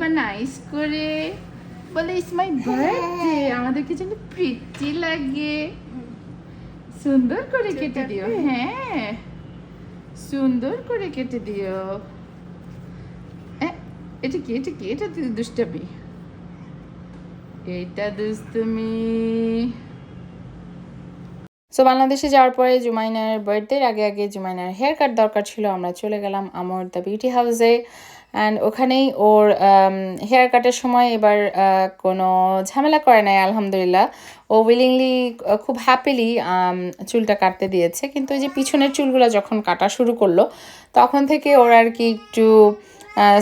মা নাইস করে বলে ইটস মাই বার্থডে, আমাদেরকে যেন প্রীতি লাগে। সুন্দর করে কেটে দিও, হ্যাঁ সুন্দর করে কেটে দিও। এটা কি, এটা কি, এটা দুষ্টামি, এটা দুষ্টুমি। সো বাংলাদেশে যাওয়ার পরে জুমাইনার বার্থডের আগে আগে জুমাইনার হেয়ার কাট দরকার ছিল। আমরা চলে গেলাম আমর দ্য বিউটি হাউসে, অ্যান্ড ওখানেই ওর হেয়ার কাটের সময় এবার কোনো ঝামেলা করে নাই আলহামদুলিল্লাহ। ও উইলিংলি খুব হ্যাপিলি চুলটা কাটতে দিয়েছে, কিন্তু এই যে পিছনের চুলগুলো যখন কাটা শুরু করলো তখন থেকে ওর আর কি একটু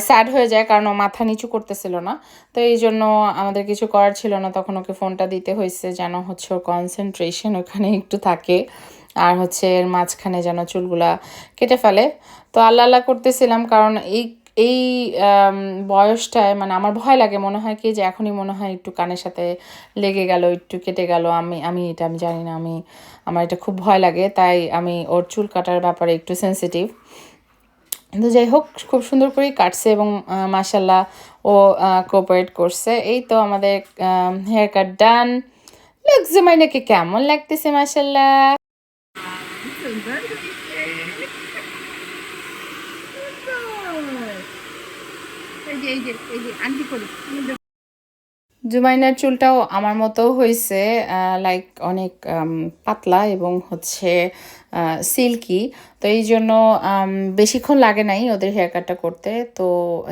স্যাড হয়ে যায়, কারণ ও মাথা নিচু করতেছিল না। তো এই জন্য আমাদের কিছু করার ছিল না, তখন ওকে ফোনটা দিতে হয়েছে যেন হচ্ছে ওর কনসেন্ট্রেশন ওখানে একটু থাকে, আর হচ্ছে এর মাঝখানে যেন চুলগুলা কেটে ফেলে। তো আল্লাহ আল্লাহ করতেছিলাম, কারণ এই এই বয়সটায় মানে আমার ভয় লাগে, মনে হয় কি যে এখনই মনে হয় একটু কানের সাথে লেগে গেল, একটু কেটে গেল। আমি জানি না, আমার এটা খুব ভয় লাগে, তাই আমি ওর চুল কাটার ব্যাপারে একটু সেন্সিটিভ। তো যাই হোক, খুব সুন্দর করেই কাটছে এবং মাশাল্লাহ ও কোঅপারেট করছে। এই তো আমাদের হেয়ার কাট ডান। জুমাইনাকে কেমন লাগতেছে মাশাল্লাহ। জুমাইনার চুলটাও আমার মতো হয়েছে, লাইক অনেক পাতলা এবং হচ্ছে সিল্কি। তো এই জন্য বেশিক্ষণ লাগে নাই ওদের হেয়ার কাটটা করতে। তো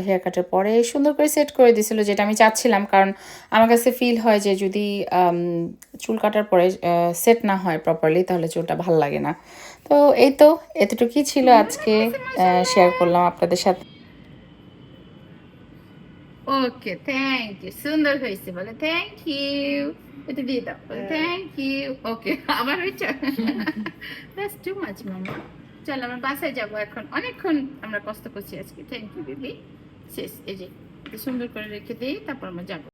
হেয়ার কাটের পরে সুন্দর করে সেট করে দিয়েছিল, যেটা আমি চাচ্ছিলাম, কারণ আমার কাছে ফিল হয় যে যদি চুল কাটার পরে সেট না হয় প্রপারলি তাহলে চুলটা ভাল লাগে না। তো এই তো এতটুকুই ছিল আজকে, শেয়ার করলাম আপনাদের সাথে। ওকে, থ্যাংক ইউ, সুন্দর হয়েছে বলে থ্যাংক ইউ, এটা দিয়ে দাও বলে থ্যাংক ইউ। ওকে, আবার হয়েছে, দ্যাটস টু মাচ মামা। চল আমরা বাসায় যাবো এখন, অনেকক্ষণ আমরা কষ্ট করছি আজকে। থ্যাংক ইউ বেবি, শেষ। এই যে সুন্দর করে রেখে দিই, তারপর আমরা যাবো।